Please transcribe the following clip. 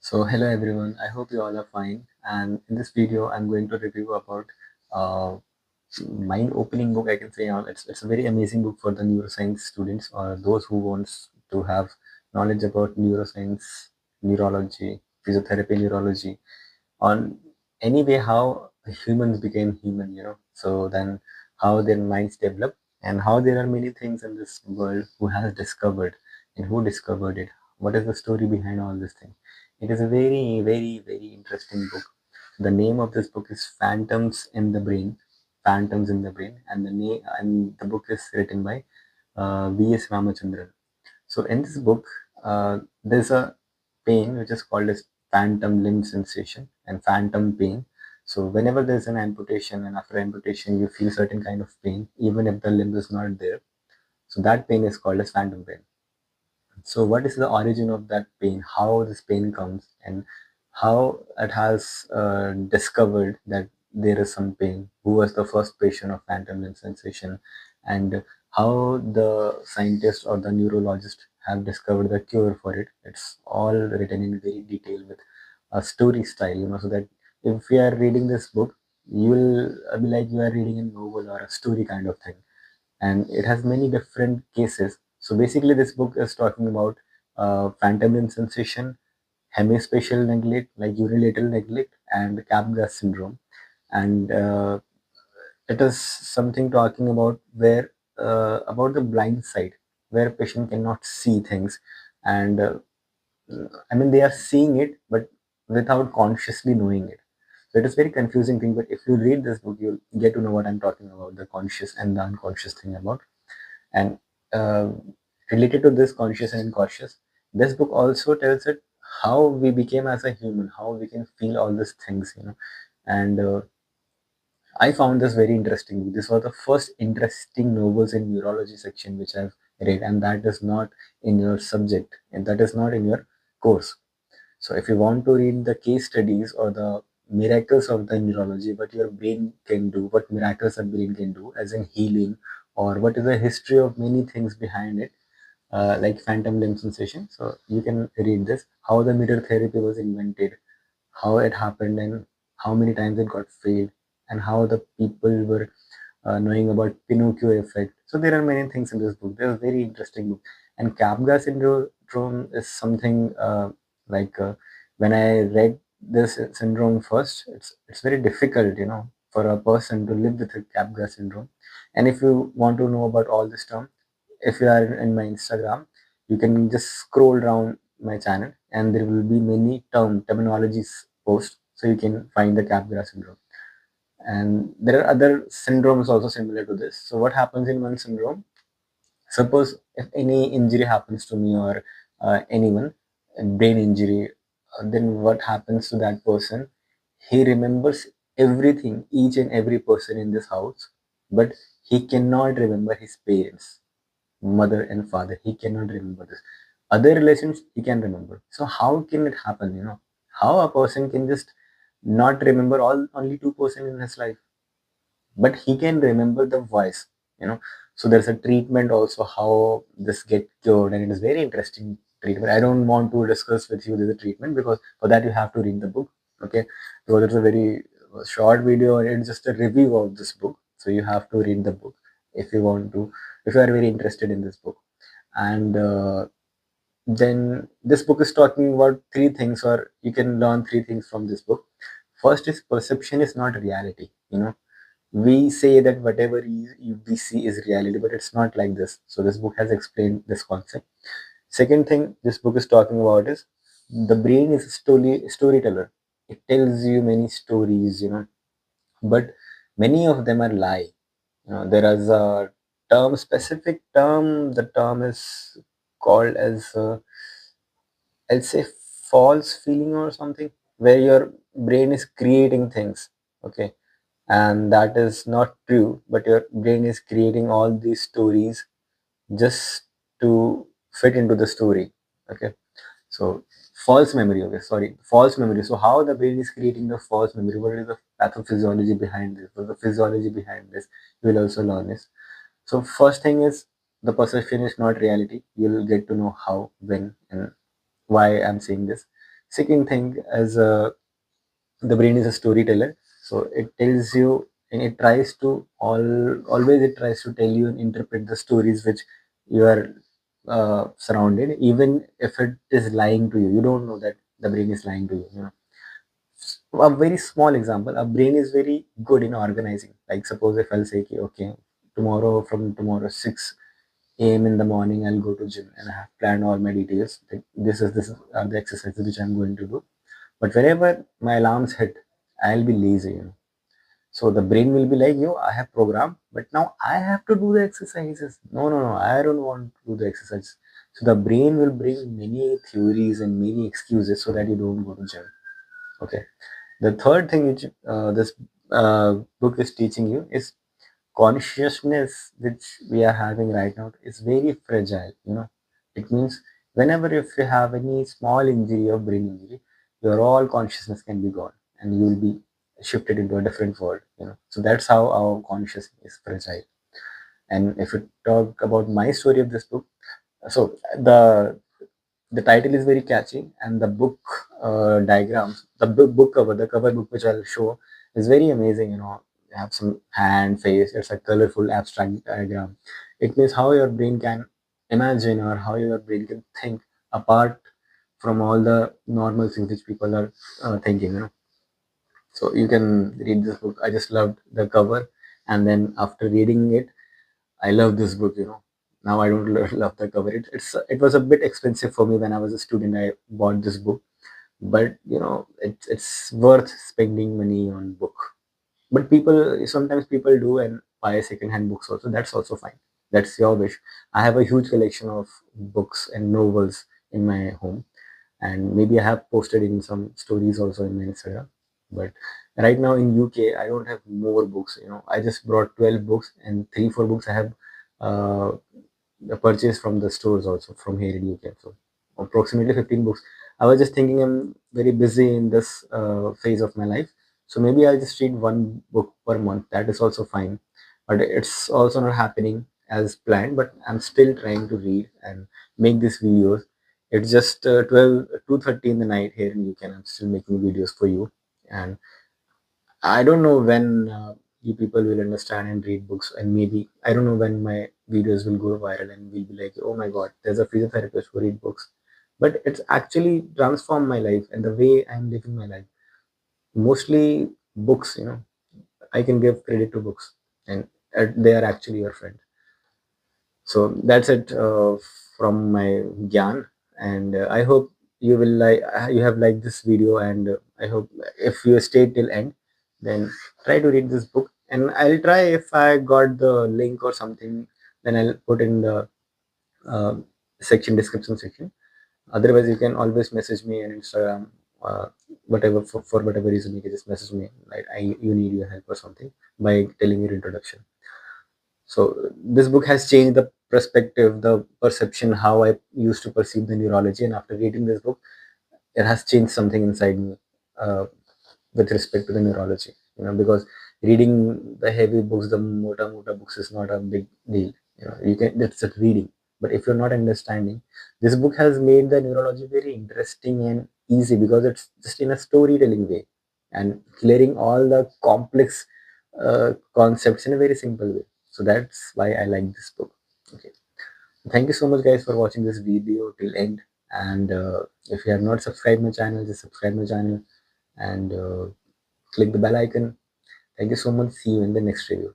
Hello everyone, I hope you all are fine. And in this video, I'm going to review about uh, mind-opening book. I can say it's a very amazing book for the neuroscience students or those who wants to have knowledge about neuroscience, neurology, physiotherapy, neurology, on any way how humans became human. So then how their minds develop and how there are many things in this world who has discovered and who discovered it. What is the story behind all this thing? It is a very, very, very interesting book. The name of this book is Phantoms in the Brain. Phantoms in the Brain, and the book is written by V.S. Ramachandran. So in this book, there's a pain which is called as phantom limb sensation and phantom pain. So whenever there's an amputation and after amputation you feel certain kind of pain, even if the limb is not there. So that pain is called as phantom pain. So what is the origin of that pain? How this pain comes and how it has discovered that there is some pain? Who was the first patient of phantom limb sensation? And how the scientist or the neurologist have discovered the cure for it? It's all written in very detail with a story style, so that if you are reading this book, you will be like you are reading a novel or a story kind of thing, and it has many different cases. So basically, this book is talking about phantom limb sensation, hemispatial neglect, like unilateral neglect, and Capgras syndrome. And it is something talking about where about the blind side, where patient cannot see things, and I mean they are seeing it, but without consciously knowing it. So it is very confusing thing. But if you read this book, you'll get to know what I'm talking about, the conscious and the unconscious thing about. And uh, related to this conscious and unconscious, this book also tells it how we became as a human, how we can feel all these things. And I found this very interesting. This was the first interesting novels in neurology section which I've read, and that is not in your subject, and that is not in your course. So if you want to read the case studies or the miracles of the neurology, what your brain can do, what miracles a brain can do, as in healing, or what is the history of many things behind it, like phantom limb sensation. So you can read this, how the mirror therapy was invented, how it happened, and how many times it got failed, and how the people were knowing about Pinocchio effect. So there are many things in this book. There's a very interesting book. And Capgras syndrome is something like when I read this syndrome first, it's very difficult, for a person to live with a Capgras syndrome. And if you want to know about all this term, if you are in my Instagram, you can just scroll down my channel, and there will be many terminologies post, so you can find the Capgras syndrome. And there are other syndromes also similar to this. So what happens in one syndrome, suppose if any injury happens to me or anyone, a brain injury, then what happens to that person? He remembers everything, each and every person in this house, but he cannot remember his parents, mother and father. He cannot remember this. Other relations he can remember. So how can it happen? How a person can just not remember all only two person in his life, but he can remember the voice. So there's a treatment also how this get cured, and it is very interesting treatment. I don't want to discuss with you the treatment, because for that you have to read the book. Okay, because it's a very short video and it's just a review of this book, so you have to read the book if you want to, if you are very interested in this book. And then this book is talking about three things, or you can learn three things from this book. First is perception is not reality. We say that whatever we see is reality, but it's not like this. So this book has explained this concept. Second thing this book is talking about is the brain is a storyteller. It tells you many stories, but many of them are lie. There is a specific term. The term is called as I'll say false feeling or something, where your brain is creating things. Okay, and that is not true, but your brain is creating all these stories just to fit into the story. Okay, so false memory. Okay, sorry, false memory. So how the brain is creating the false memory? What is the pathophysiology behind this? What is the physiology behind this? You will also learn this. So first thing is the perception is not reality. You'll get to know how, when, and why I'm saying this. Second thing is the brain is a storyteller, so it tells you and it tries to always it tries to tell you and interpret the stories which you are surrounded, even if it is lying to you. You don't know that the brain is lying to you, you know. A very small example, a brain is very good in organizing. Like suppose if I'll say, "Okay, okay, tomorrow from tomorrow 6 a.m. in the morning I'll go to gym and I have planned all my details. Like, this are the exercises which I'm going to do." But whenever my alarms hit, I'll be lazy, you know. So the brain will be like, "Yo, I have program, but now I have to do the exercises. No, no, no, I don't want to do the exercise." So the brain will bring many theories and many excuses so that you don't go to gym. Okay. The third thing which this book is teaching you is consciousness, which we are having right now, is very fragile. You know, it means whenever if you have any small injury or brain injury, your all consciousness can be gone, and you will be shifted into a different world. You know, so that's how our consciousness is fragile. And if we talk about my story of this book, so the title is very catchy, and the book diagrams, the book cover, the cover book which I'll show is very amazing. You know, you have some hand, face. It's a colorful abstract diagram. It means how your brain can imagine or how your brain can think apart from all the normal things which people are thinking. You know, so you can read this book. I just loved the cover, and then after reading it, I love this book, you know. Now I don't love the cover. It was a bit expensive for me when I was a student. I bought this book, but you know, it's worth spending money on book. But people sometimes people do and buy second-hand books also. That's also fine. That's your wish. I have a huge collection of books and novels in my home, and maybe I have posted in some stories also in my Instagram. But right now in UK, I don't have more books. You know, I just brought 12 books, and 3 4 books I have uh, purchased from the stores also from here in UK. So approximately 15 books. I was just thinking I'm very busy in this phase of my life, so maybe I'll just read one book per month. That is also fine, but it's also not happening as planned. But I'm still trying to read and make these videos. It's just 2:30 in the night here in UK, and I'm still making videos for you. And I don't know when you people will understand and read books, and maybe I don't know when my videos will go viral and we'll be like, "Oh my God, there's a physiotherapist who read books." But it's actually transformed my life and the way I'm living my life. Mostly books, you know, I can give credit to books, and they are actually your friend. So that's it from my gyan, and I hope you will like you have liked this video, and I hope if you stay till end, then try to read this book, and I'll try if I got the link or something, then I'll put in the uh, section description section. Otherwise you can always message me on Instagram, whatever for whatever reason you can just message me, like you need your help or something, by telling your introduction. So this book has changed the perspective, the perception, how I used to perceive the neurology. And after reading this book, it has changed something inside me uh, with respect to the neurology. You know, because reading the heavy books, the mota books is not a big deal. You know, you can that's just reading. But if you're not understanding, this book has made the neurology very interesting and easy because it's just in a storytelling way and clearing all the complex concepts in a very simple way. So that's why I like this book. Okay. Thank you so much, guys, for watching this video till end. And if you have not subscribed my channel, just subscribe my channel and click the bell icon. Thank you so much. See you in the next review.